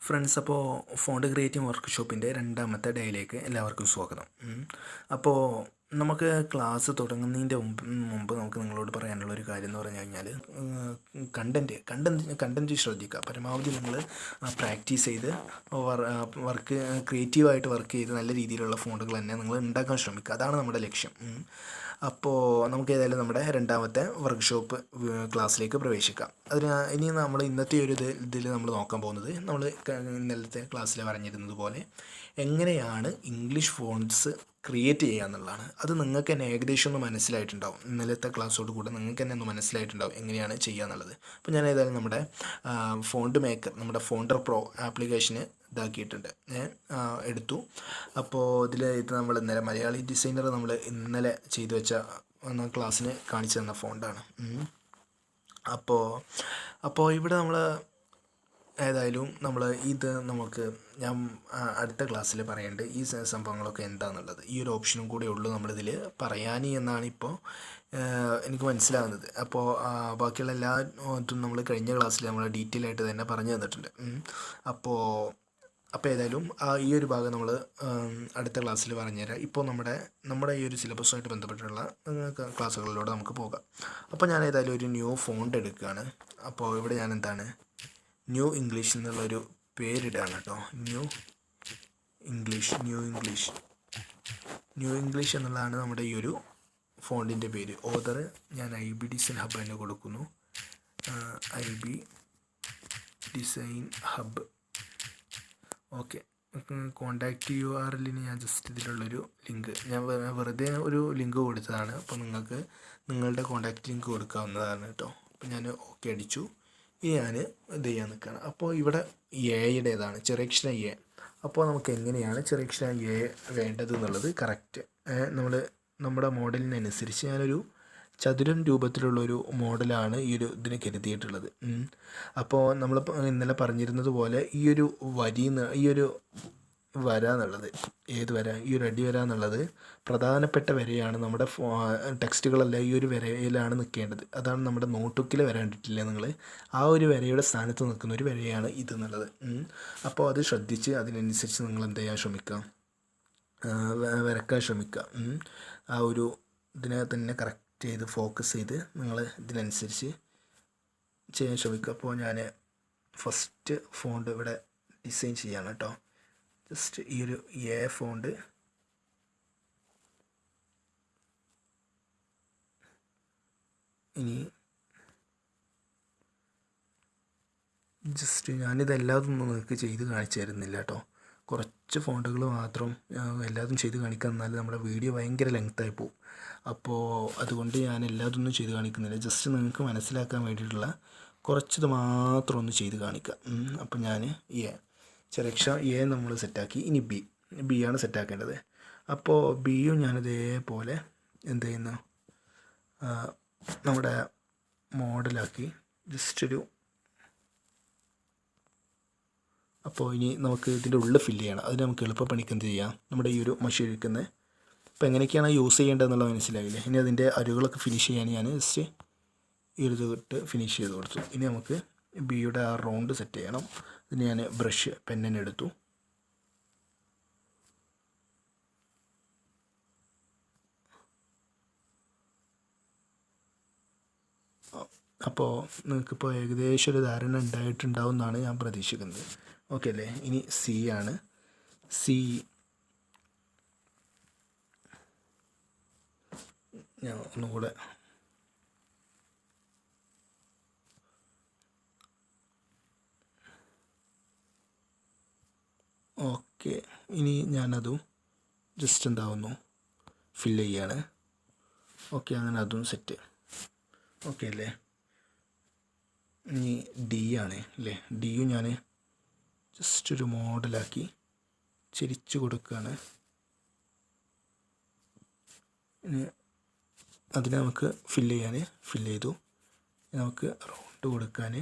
Friends, അപ്പോൾ font creating വർക്ക്ഷോപ്പിൻ്റെ രണ്ടാമത്തെ ഡേയിലേക്ക് എല്ലാവർക്കും സ്വാഗതം. അപ്പോൾ നമുക്ക് ക്ലാസ് തുടങ്ങുന്നതിൻ്റെ മുമ്പ് നമുക്ക് നിങ്ങളോട് പറയാനുള്ളൊരു കാര്യം എന്ന് പറഞ്ഞു കഴിഞ്ഞാൽ കണ്ടൻറ്റ് ശ്രദ്ധിക്കുക. പരമാവധി നിങ്ങൾ പ്രാക്ടീസ് ചെയ്ത് വർക്ക് ക്രിയേറ്റീവായിട്ട് വർക്ക് ചെയ്ത് നല്ല രീതിയിലുള്ള ഫോണ്ടുകൾ തന്നെ നിങ്ങൾ ഉണ്ടാക്കാൻ ശ്രമിക്കുക. അതാണ് നമ്മുടെ ലക്ഷ്യം. അപ്പോൾ നമുക്ക് ഏതായാലും നമ്മുടെ രണ്ടാമത്തെ വർക്ക്ഷോപ്പ് ക്ലാസ്സിലേക്ക് പ്രവേശിക്കാം. ഇനി നമ്മൾ ഇന്നത്തെ ഒരു ഇതിൽ നമ്മൾ നോക്കാൻ പോകുന്നത് നമ്മൾ ഇന്നലത്തെ ക്ലാസ്സിൽ പറഞ്ഞിരുന്നത് പോലെ എങ്ങനെയാണ് ഇംഗ്ലീഷ് ഫോണ്ട്സ് ക്രിയേറ്റ് ചെയ്യുക എന്നുള്ളതാണ്. അത് നിങ്ങൾക്ക് തന്നെ ഏകദേശം ഒന്ന് മനസ്സിലായിട്ടുണ്ടാവും. ഇന്നലത്തെ ക്ലാസ്സോട് കൂടെ നിങ്ങൾക്ക് തന്നെ ഒന്ന് മനസ്സിലായിട്ടുണ്ടാവും എങ്ങനെയാണ് ചെയ്യുക എന്നുള്ളത്. അപ്പോൾ ഞാൻ ഏതായാലും നമ്മുടെ ഫോണ്ട് മേക്കർ, നമ്മുടെ ഫോണ്ടർ പ്രോ ആപ്ലിക്കേഷന് ഇതാക്കിയിട്ടുണ്ട്, എടുത്തു. അപ്പോൾ ഇത് നമ്മൾ ഇന്നലെ മലയാളി ഡിസൈനർ നമ്മൾ ഇന്നലെ ചെയ്തു വെച്ച ക്ലാസ്സിന് കാണിച്ചു തന്ന ഫോണ്ടാണ്. അപ്പോൾ ഇവിടെ നമ്മൾ ഏതായാലും ഞാൻ അടുത്ത ക്ലാസ്സിൽ പറയേണ്ടത് ഈ സംഭവങ്ങളൊക്കെ എന്താണെന്നുള്ളത്. ഈ ഒരു ഓപ്ഷനും കൂടെ ഉള്ളൂ നമ്മളിതിൽ പറയാൻ എന്നാണ് ഇപ്പോൾ എനിക്ക് മനസ്സിലാകുന്നത്. അപ്പോൾ ബാക്കിയുള്ള എല്ലാ ഇതും നമ്മൾ കഴിഞ്ഞ ക്ലാസ്സിൽ നമ്മൾ ഡീറ്റെയിൽ ആയിട്ട് തന്നെ പറഞ്ഞു തന്നിട്ടുണ്ട്. അപ്പോൾ ഏതായാലും ഈ ഒരു ഭാഗം നമ്മൾ അടുത്ത ക്ലാസ്സിൽ പറഞ്ഞുതരാം. ഇപ്പോൾ നമ്മുടെ ഈ ഒരു സിലബസുമായിട്ട് ബന്ധപ്പെട്ടുള്ള ക്ലാസ്സുകളിലൂടെ നമുക്ക് പോകാം. അപ്പോൾ ഞാൻ ഏതായാലും ഒരു ന്യൂ ഫോണ്ട് എടുക്കുകയാണ്. അപ്പോൾ ഇവിടെ ഞാൻ ന്യൂ ഇംഗ്ലീഷ് എന്നുള്ളൊരു പേരിടുകയാണ് കേട്ടോ. ന്യൂ ഇംഗ്ലീഷ് എന്നുള്ളതാണ് നമ്മുടെ ഈ ഒരു ഫോണ്ടിൻ്റെ പേര്. ഓതർ ഞാൻ IB ഡിസൈൻ ഹബ്ബ് തന്നെ കൊടുക്കുന്നു. IB design hub. Okay, contact URL ഞാൻ ജസ്റ്റ് ഇതിലുള്ളൊരു ലിങ്ക് ഞാൻ വെറുതെ ഒരു ലിങ്ക് കൊടുത്തതാണ്. അപ്പോൾ നിങ്ങൾക്ക് നിങ്ങളുടെ കോണ്ടാക്റ്റ് ലിങ്ക് കൊടുക്കാവുന്നതാണ് കേട്ടോ. അപ്പോൾ ഞാൻ ഓക്കെ അടിച്ചു. ഇനി ഞാൻ ഇത് ചെയ്യാൻ നിൽക്കുകയാണ്. അപ്പോൾ ഇവിടെ എയുടേതാണ് ചെറിയക്ഷരം എ. അപ്പോൾ നമുക്ക് എങ്ങനെയാണ് ചെറിയക്ഷരം എ വേണ്ടത് എന്നുള്ളത് കറക്റ്റ് നമ്മുടെ മോഡലിനനുസരിച്ച് ഞാനൊരു ചതുരം രൂപത്തിലുള്ളൊരു മോഡലാണ് ഇതിന് കരുതിയിട്ടുള്ളത്. അപ്പോൾ നമ്മൾ ഇന്നലെ പറഞ്ഞിരുന്നത് പോലെ ഈ ഒരു വര എന്നുള്ളത്, ഏത് വര, ഈ ഒരു അടി വര എന്നുള്ളത് പ്രധാനപ്പെട്ട വരയാണ്. നമ്മുടെ ടെക്സ്റ്റുകളെല്ലാം ഈ ഒരു വരയിലാണ് നിൽക്കേണ്ടത്. അതാണ് നമ്മുടെ നോട്ട്ബുക്കിലെ വര കണ്ടിട്ടില്ലേ നിങ്ങൾ, ആ ഒരു വരയുടെ സ്ഥാനത്ത് നിൽക്കുന്ന ഒരു വരയാണ് ഇത് എന്നുള്ളത്. അപ്പോൾ അത് ശ്രദ്ധിച്ച് അതിനനുസരിച്ച് നിങ്ങൾ എന്ത് ചെയ്യാൻ ശ്രമിക്കുക, വരക്കാൻ ശ്രമിക്കുക. ആ ഒരു ഇതിനെ തന്നെ കറക്റ്റ് ചെയ്ത് ഫോക്കസ് ചെയ്ത് നിങ്ങൾ ഇതിനനുസരിച്ച് ചെയ്യാൻ ശ്രമിക്കുക. അപ്പോൾ ഞാൻ ഫസ്റ്റ് ഫോണ്ട് ഇവിടെ ഡിസൈൻ ചെയ്യാണ് കേട്ടോ. ജസ്റ്റ് ഈ ഒരു എ ഫോണ്ട് ഇനി ജസ്റ്റ് ഞാനിതെല്ലാതും നിങ്ങൾക്ക് ചെയ്ത് കാണിച്ചു തരുന്നില്ല കേട്ടോ. കുറച്ച് ഫോണ്ടുകൾ മാത്രം എല്ലാതും ചെയ്ത് കാണിക്കാൻ നിന്നാൽ നമ്മുടെ വീഡിയോ ഭയങ്കര ലെങ്തായി പോകും. അപ്പോൾ അതുകൊണ്ട് ഞാൻ എല്ലാതൊന്നും ചെയ്ത് കാണിക്കുന്നില്ല. ജസ്റ്റ് നിങ്ങൾക്ക് മനസ്സിലാക്കാൻ വേണ്ടിയിട്ടുള്ള കുറച്ചത് മാത്രം ഒന്ന് ചെയ്ത് കാണിക്കാം. അപ്പോൾ ഞാൻ ചെറിയക്ഷരം എ നമ്മൾ സെറ്റാക്കി. ഇനി ബി ആണ് സെറ്റാക്കേണ്ടത്. അപ്പോൾ ബിയും ഞാനിതേപോലെ എന്ത് ചെയ്യുന്നു, നമ്മുടെ മോഡലാക്കി ജസ്റ്റ് അപ്പോൾ ഇനി നമുക്ക് ഇതിൻ്റെ ഉള്ളിൽ ഫില്ല് ചെയ്യണം. അതിന് നമുക്ക് എളുപ്പപ്പണിക്ക് എന്ത് ചെയ്യാം, നമ്മുടെ ഈ ഒരു മഷി ഒഴിക്കുന്നത് അപ്പോൾ എങ്ങനെയൊക്കെയാണ് യൂസ് ചെയ്യേണ്ടതെന്നുള്ളത് മനസ്സിലായില്ലേ. ഇനി അതിൻ്റെ അരുകളൊക്കെ ഫിനിഷ് ചെയ്യാൻ ഞാൻ ജസ്റ്റ് ഈ ഒരു ഇട്ട് ഫിനിഷ് ചെയ്ത് കൊടുത്തു. ഇനി നമുക്ക് ബിയുടെ ആ റൗണ്ട് സെറ്റ് ചെയ്യണം. ഇതിന് ഞാൻ ബ്രഷ് പെന്നിന് എടുത്തു. അപ്പോൾ നിങ്ങൾക്കിപ്പോൾ ഏകദേശം ഒരു ധാരണ ഉണ്ടായിട്ടുണ്ടാവും എന്നാണ് ഞാൻ പ്രതീക്ഷിക്കുന്നത്. ഓക്കെ അല്ലേ. ഇനി സി ആണ്. ഞാൻ ഒന്നുകൂടെ ഓക്കെ. ഇനി ഞാനതും ജസ്റ്റ് എന്താവുന്നു ഫില്ല് ചെയ്യാണ്. ഓക്കെ, അങ്ങനെ അതും സെറ്റ്. ഓക്കെ അല്ലേ. ഇനി ഡി ആണ് അല്ലേ. ഡിയും ഞാൻ ജസ്റ്റ് ഒരു മോഡലാക്കി ചിരിച്ചു കൊടുക്കുകയാണ്. ഇനി അതിനെ നമുക്ക് ഫില്ല് ചെയ്തു. നമുക്ക് റൗണ്ട് കൊടുക്കാൻ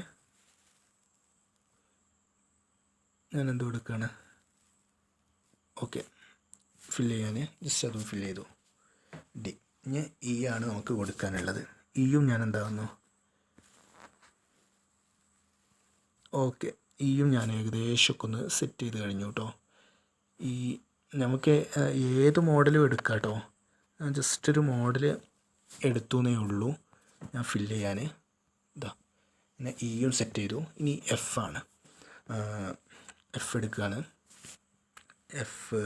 ഞാൻ എന്ത് കൊടുക്കുകയാണ്, ഓക്കെ, ഫില്ല് ചെയ്യാൻ ജസ്റ്റ് അതും ഫില്ല് ചെയ്തു. ഡി. ഇനി ഇ ആണ് നമുക്ക് കൊടുക്കാനുള്ളത്. ഇയും ഞാൻ എന്താകുന്നു ഓക്കെ. ഈയും ഞാൻ ഏകദേശമൊക്കെ ഒന്ന് സെറ്റ് ചെയ്ത് കഴിഞ്ഞു കേട്ടോ. ഈ നമുക്ക് ഏത് മോഡലും എടുക്കാം കേട്ടോ. ഞാൻ ജസ്റ്റ് ഒരു മോഡൽ എടുത്തു എന്നേ ഉള്ളൂ ഞാൻ ഫില്ല് ചെയ്യാൻ. ഇതാ പിന്നെ ഈയും സെറ്റ് ചെയ്തു. ഇനി എഫ് ആണ്. എഫ് എടുക്കുകയാണ്. എഫ്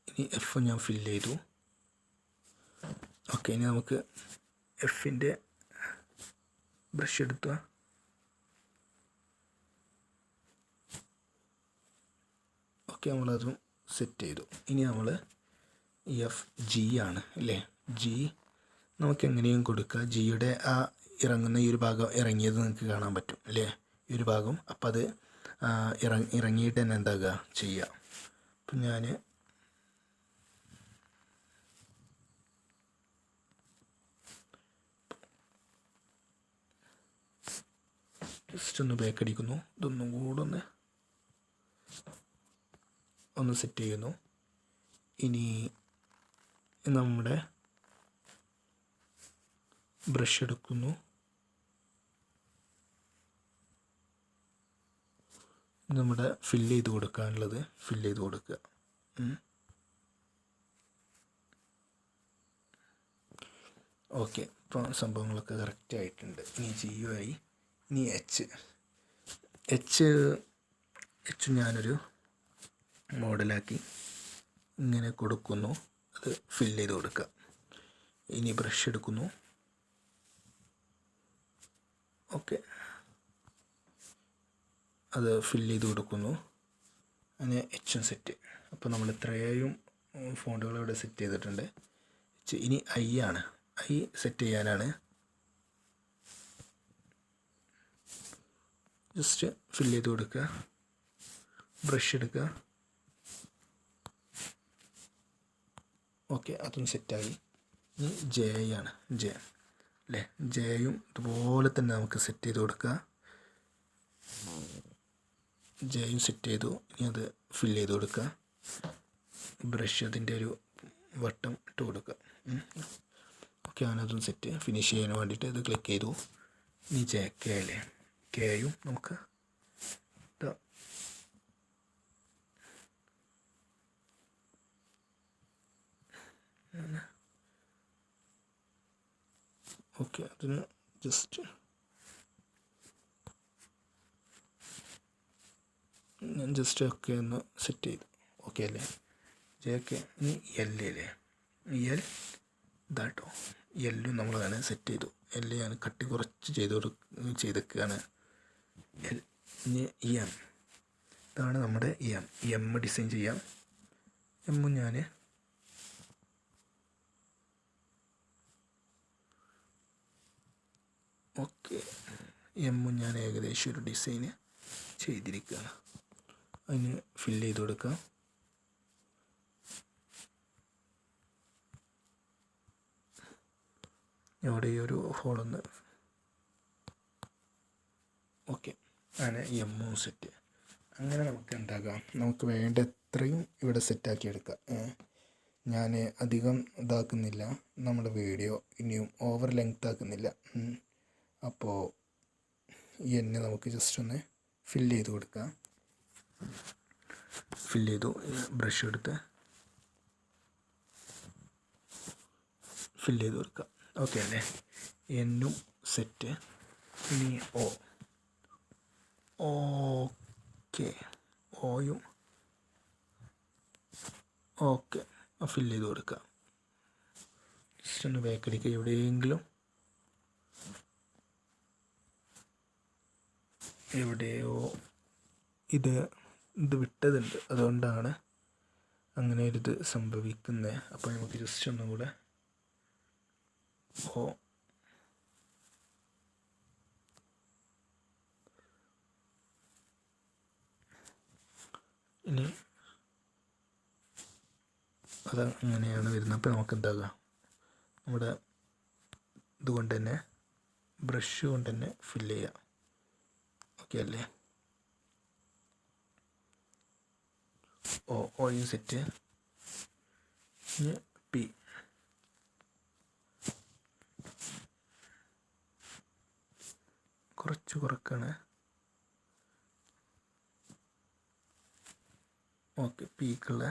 ഇനി എഫ് ഞാൻ ഫില്ല് ചെയ്തു. ഓക്കെ, ഇനി നമുക്ക് എഫിൻ്റെ ബ്രഷ് എടുക്കുക. ഓക്കെ, നമ്മളതും സെറ്റ് ചെയ്തു. ഇനി നമ്മൾ എഫ് ജി ആണ് അല്ലേ. ജി നമുക്ക് എങ്ങനെയും കൊടുക്കുക. ജിയുടെ ആ ഇറങ്ങുന്ന ഈ ഒരു ഭാഗം ഇറങ്ങിയത് നിങ്ങൾക്ക് കാണാൻ പറ്റും അല്ലേ, ഈ ഒരു ഭാഗം. അപ്പം അത് ഇറങ്ങിയിട്ട് തന്നെ എന്താക്കുക ചെയ്യുക. അപ്പം ഞാൻ ജസ്റ്റ് ഒന്ന് ബാക്ക് അടിക്കുന്നു. ഇതൊന്നും കൂടെ ഒന്ന് സെറ്റ് ചെയ്യുന്നു. ഇനി നമ്മുടെ ബ്രഷ് എടുക്കുന്നു. നമ്മുടെ ഫില്ല് ചെയ്ത് കൊടുക്കാനുള്ളത് ഫില്ല് ചെയ്ത് കൊടുക്കുക. ഓക്കെ, ഇപ്പോൾ സംഭവങ്ങളൊക്കെ കറക്റ്റ് ആയിട്ടുണ്ട്. ഇനി ജിയു ആയി. ഇനി എച്ച് ഞാനൊരു മോഡലാക്കി ഇങ്ങനെ കൊടുക്കുന്നു. അത് ഫില്ല് ചെയ്ത് കൊടുക്കുക. ഇനി ബ്രഷ് എടുക്കുന്നു. ഓക്കെ, അത് ഫില്ല് ചെയ്ത് കൊടുക്കുന്നു. അങ്ങനെ എച്ചും സെറ്റ്. അപ്പോൾ നമ്മൾ ഇത്രയും ഫോണ്ടുകൾ ഇവിടെ സെറ്റ് ചെയ്തിട്ടുണ്ട്. ഇനി ഐ ആണ്. ഐ സെറ്റ് ചെയ്യാനാണ്. ജസ്റ്റ് ഫില്ല് ചെയ്ത് കൊടുക്കുക. ബ്രഷ് എടുക്കുക. ഓക്കെ, അതും സെറ്റായി. ഇനി ജെ ആണ്. ജെ അല്ലേ. ജെയും ഇതുപോലെ തന്നെ നമുക്ക് സെറ്റ് ചെയ്ത് കൊടുക്കുക. ജെയും സെറ്റ് ചെയ്തു. ഇനി അത് ഫില്ല് ചെയ്ത് കൊടുക്കുക. ബ്രഷ് അതിൻ്റെ ഒരു വട്ടം ഇട്ട് കൊടുക്കുക. Okay, അതിനതും set. ഫിനിഷ് ചെയ്യാൻ വേണ്ടിയിട്ട് ഇത് ക്ലിക്ക് ചെയ്തു. ഇനി ജെ കെ അല്ലേ. കെയും നമുക്ക് ഓക്കെ, അതിന് ജസ്റ്റ് ഞാൻ ജസ്റ്റ് ഒക്കെ ഒന്ന് സെറ്റ് ചെയ്തു. ഓക്കെ അല്ലേ. J K. ഇനി എൽ അല്ലേ. എൽ ഇതാട്ടോ. എല്ലും നമ്മൾ തന്നെ സെറ്റ് ചെയ്തു. എല്ല് ഞാൻ കട്ടി കുറച്ച് ചെയ്തേക്കുകയാണ്. എൽ. ഇനി എം. ഇതാണ് നമ്മുടെ എം ഡിസൈൻ ചെയ്യാം. എമ്മും ഞാൻ ഓക്കെ, എമ്മും ഞാൻ ഏകദേശം ഒരു ഡിസൈന് ചെയ്തിരിക്കുകയാണ്. അതിന് ഫില്ല് ചെയ്ത് കൊടുക്കാം. ഇവിടെ ഈ ഒരു ഹോളൊന്ന് ഓക്കെ, അങ്ങനെ എമ്മും സെറ്റ്. അങ്ങനെ നമുക്ക് എന്താക്കാം, നമുക്ക് വേണ്ട എത്രയും ഇവിടെ സെറ്റാക്കി എടുക്കാം. ഞാൻ അധികം ഇതാക്കുന്നില്ല നമ്മുടെ വീഡിയോ, ഇനിയും ഓവർ ലെങ്ത് ആക്കുന്നില്ല. അപ്പോൾ എന്നെ നമുക്ക് ജസ്റ്റ് ഒന്ന് ഫില്ല് ചെയ്ത് കൊടുക്കാം. ഫില്ല് ചെയ്തു. ബ്രഷ് എടുത്ത് ഫില്ല് ചെയ്ത് കൊടുക്കാം. ഓക്കെ അല്ലേ. എന്നും സെറ്റ്. ഇനി ഓക്കെ, ഓയും ഓക്കെ ഫില്ല് ചെയ്ത് കൊടുക്കാം. ജസ്റ്റ് ഒന്ന് ബാക്കടിക്കുക. എവിടെയോ ഇത് വിട്ടതുണ്ട്, അതുകൊണ്ടാണ് അങ്ങനെ ഒരിത് സംഭവിക്കുന്നത്. അപ്പോൾ നമുക്ക് ജസ്റ്റ് ഒന്നും കൂടെ ഇനി അത് അങ്ങനെയാണ് വരുന്നത്. അപ്പോൾ നമുക്ക് എന്താകാം, നമ്മുടെ ഇതുകൊണ്ട് തന്നെ ബ്രഷ് കൊണ്ട് തന്നെ ഫില്ല് ചെയ്യാം. ഓക്കെ അല്ലേ. ഓയും സെറ്റ്. ഇനി പി കുറച്ച് കുറക്കാണ്. ഓക്കെ, പീക്കുള്ള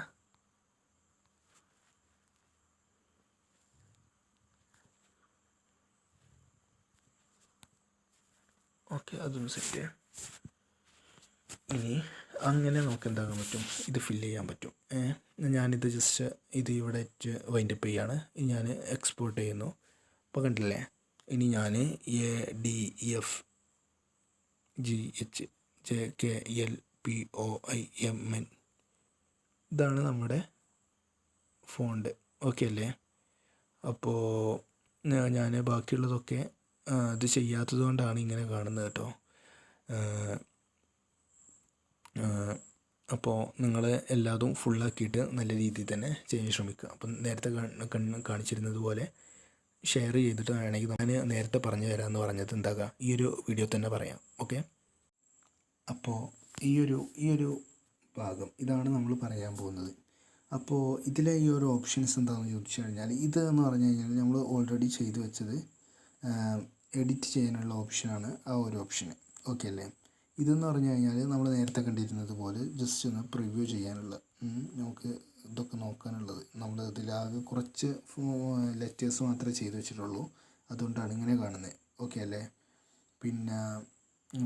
ഓക്കെ, അതൊന്ന് സെറ്റ് ചെയ്യാം. ഇനി അങ്ങനെ നമുക്ക് എന്താക്കാൻ പറ്റും, ഇത് ഫില്ല് ചെയ്യാൻ പറ്റും. ഞാനിത് ജസ്റ്റ് ഇത് ഇവിടെ വൈൻഡപ്പ് ചെയ്യാണ്. ഞാൻ എക്സ്പോർട്ട് ചെയ്യുന്നു. അപ്പോൾ കണ്ടില്ലേ, ഇനി ഞാൻ ADFGHJKLPOIMN ഇതാണ് നമ്മുടെ ഫോണ്ട്. ഓക്കെ അല്ലേ? അപ്പോൾ ഞാൻ ബാക്കിയുള്ളതൊക്കെ ഇത് ചെയ്യാത്തത് കൊണ്ടാണ് ഇങ്ങനെ കാണുന്നത് കേട്ടോ. അപ്പോൾ നിങ്ങൾ എല്ലാതും ഫുള്ളാക്കിയിട്ട് നല്ല രീതിയിൽ തന്നെ ചെയ്യാൻ ശ്രമിക്കുക. അപ്പം നേരത്തെ കാണിച്ചിരുന്നത് പോലെ ഷെയർ ചെയ്തിട്ട് വേണമെങ്കിൽ ഞാൻ നേരത്തെ പറഞ്ഞു തരാമെന്ന് പറഞ്ഞത് എന്താക്കുക, ഈ ഒരു വീഡിയോ തന്നെ പറയാം. ഓക്കെ, അപ്പോൾ ഈ ഒരു ഭാഗം ഇതാണ് നമ്മൾ പറയാൻ പോകുന്നത്. അപ്പോൾ ഇതിലെ ഈ ഒരു ഓപ്ഷൻസ് എന്താണെന്ന് ചോദിച്ചു കഴിഞ്ഞാൽ, ഇത് എന്ന് പറഞ്ഞു കഴിഞ്ഞാൽ നമ്മൾ ഓൾറെഡി ചെയ്തു വെച്ചത് എഡിറ്റ് ചെയ്യാനുള്ള ഓപ്ഷനാണ് ആ ഒരു ഓപ്ഷൻ. ഓക്കെ അല്ലേ? ഇതെന്ന് പറഞ്ഞു കഴിഞ്ഞാൽ നമ്മൾ നേരത്തെ കണ്ടിരുന്നത് പോലെ ജസ്റ്റ് ഒന്ന് പ്രിവ്യൂ ചെയ്യാനുള്ള, നമുക്ക് ഇതൊക്കെ നോക്കാനുള്ളത്. നമ്മൾ ഇതിലാകെ കുറച്ച് ലെറ്റേഴ്സ് മാത്രമേ ചെയ്ത് വെച്ചിട്ടുള്ളൂ, അതുകൊണ്ടാണ് ഇങ്ങനെ കാണുന്നത്. ഓക്കെ അല്ലേ?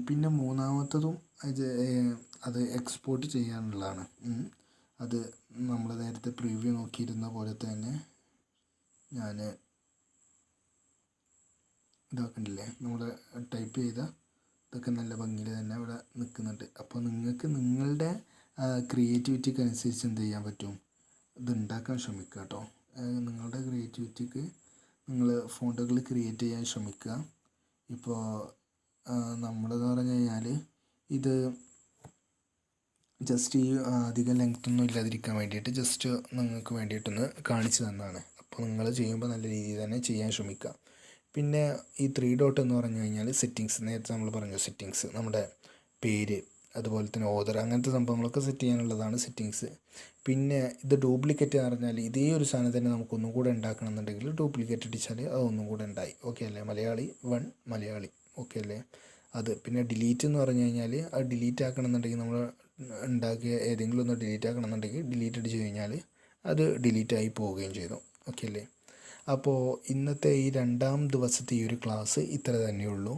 പിന്നെ മൂന്നാമത്തതും അത് എക്സ്പോർട്ട് ചെയ്യാനുള്ളതാണ്. അത് നമ്മൾ നേരത്തെ പ്രിവ്യൂ നോക്കിയിരുന്ന പോലെ തന്നെ ഞാൻ ഇതാക്കണ്ടില്ലേ, നമ്മൾ ടൈപ്പ് ചെയ്ത ഇതൊക്കെ നല്ല ഭംഗിയിൽ തന്നെ ഇവിടെ നിൽക്കുന്നുണ്ട്. അപ്പോൾ നിങ്ങൾക്ക് നിങ്ങളുടെ ക്രിയേറ്റിവിറ്റിക്ക് അനുസരിച്ച് എന്ത് ചെയ്യാൻ പറ്റും, ഇത് ഉണ്ടാക്കാൻ ശ്രമിക്കുക കേട്ടോ. നിങ്ങളുടെ ക്രിയേറ്റിവിറ്റിക്ക് നിങ്ങൾ ഫോണ്ടുകൾ ക്രിയേറ്റ് ചെയ്യാൻ ശ്രമിക്കുക. ഇപ്പോൾ നമ്മളെന്ന് പറഞ്ഞു കഴിഞ്ഞാൽ ഇത് ജസ്റ്റ് ഈ അധികം ലെങ്ത്തൊന്നും ഇല്ലാതിരിക്കാൻ വേണ്ടിയിട്ട് ജസ്റ്റ് നിങ്ങൾക്ക് വേണ്ടിയിട്ടൊന്ന് കാണിച്ചു തന്നതാണ്. അപ്പോൾ നിങ്ങൾ ചെയ്യുമ്പോൾ നല്ല രീതിയിൽ തന്നെ ചെയ്യാൻ ശ്രമിക്കുക. പിന്നെ ഈ 3 ഡോട്ട് എന്ന് പറഞ്ഞു കഴിഞ്ഞാൽ സെറ്റിങ്സ്, നേരത്തെ നമ്മൾ പറഞ്ഞു സെറ്റിങ്സ്, നമ്മുടെ പേര്, അതുപോലെ തന്നെ ഓർഡർ, അങ്ങനത്തെ സംഭവങ്ങളൊക്കെ സെറ്റ് ചെയ്യാനുള്ളതാണ് സെറ്റിങ്സ്. പിന്നെ ഇത് ഡ്യൂപ്ലിക്കേറ്റ് എന്ന് പറഞ്ഞാൽ ഇതേ ഒരു സാധനം തന്നെ നമുക്കൊന്നും കൂടെ ഉണ്ടാക്കണം എന്നുണ്ടെങ്കിൽ ഡ്യൂപ്ലിക്കേറ്റ് അടിച്ചാൽ അതൊന്നും കൂടെ ഉണ്ടായി. ഓക്കെ അല്ലേ? മലയാളി 1 മലയാളി. ഓക്കെ അല്ലേ? അത് പിന്നെ ഡിലീറ്റ് എന്ന് പറഞ്ഞു കഴിഞ്ഞാൽ അത് ഡിലീറ്റ് ആക്കണം എന്നുണ്ടെങ്കിൽ നമ്മൾ ഉണ്ടാക്കിയ ഏതെങ്കിലും ഒന്ന് ഡിലീറ്റ് ആക്കണം എന്നുണ്ടെങ്കിൽ ഡിലീറ്റ് അടിച്ച് കഴിഞ്ഞാൽ അത് ഡിലീറ്റായി പോവുകയും ചെയ്തു. ഓക്കെ അല്ലേ? അപ്പോൾ ഇന്നത്തെ ഈ 2ാം ദിവസത്തെ ഈ ഒരു ക്ലാസ് ഇത്ര തന്നെയുള്ളൂ.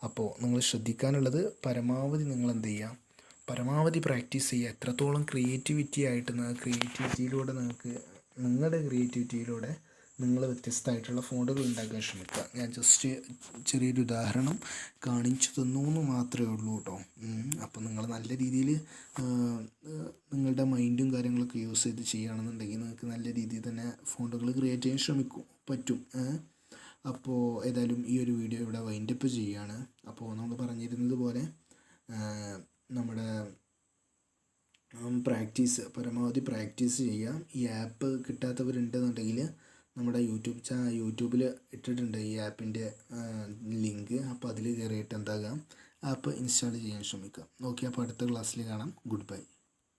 അപ്പോൾ നിങ്ങൾ ശ്രദ്ധിക്കാനുള്ളത് പരമാവധി നിങ്ങൾ എന്ത് ചെയ്യുക, പരമാവധി പ്രാക്ടീസ് ചെയ്യുക. എത്രത്തോളം ക്രിയേറ്റിവിറ്റിയിലൂടെ നിങ്ങൾക്ക് നിങ്ങളുടെ ക്രിയേറ്റിവിറ്റിയിലൂടെ നിങ്ങൾ വ്യത്യസ്തമായിട്ടുള്ള ഫോണ്ടുകൾ ഉണ്ടാക്കാൻ ശ്രമിക്കുക. ഞാൻ ജസ്റ്റ് ചെറിയൊരു ഉദാഹരണം കാണിച്ചു തന്നു എന്ന് മാത്രമേ ഉള്ളൂ കേട്ടോ. അപ്പോൾ നിങ്ങൾ നല്ല രീതിയിൽ നിങ്ങളുടെ മൈൻഡും കാര്യങ്ങളൊക്കെ യൂസ് ചെയ്ത് ചെയ്യുകയാണെന്നുണ്ടെങ്കിൽ നിങ്ങൾക്ക് നല്ല രീതിയിൽ തന്നെ ഫോണ്ടുകൾ ക്രിയേറ്റ് ചെയ്യാൻ പറ്റും. അപ്പോൾ ഏതായാലും ഈ ഒരു വീഡിയോ ഇവിടെ വൈൻഡപ്പ് ചെയ്യുകയാണ്. അപ്പോൾ നമ്മൾ പറഞ്ഞിരുന്നത് പോലെ നമ്മുടെ പരമാവധി പ്രാക്ടീസ് ചെയ്യുക. ഈ ആപ്പ് കിട്ടാത്തവരുണ്ടെന്നുണ്ടെങ്കിൽ നമ്മുടെ യൂട്യൂബിൽ ഇട്ടിട്ടുണ്ട് ഈ ആപ്പിൻ്റെ ലിങ്ക്. അപ്പോൾ അതിൽ കയറിയിട്ട് എന്താകാം, ആപ്പ് ഇൻസ്റ്റാൾ ചെയ്യാൻ ശ്രമിക്കുക. ഓക്കെ, അപ്പോൾ അടുത്ത ക്ലാസ്സിൽ കാണാം. Good bye.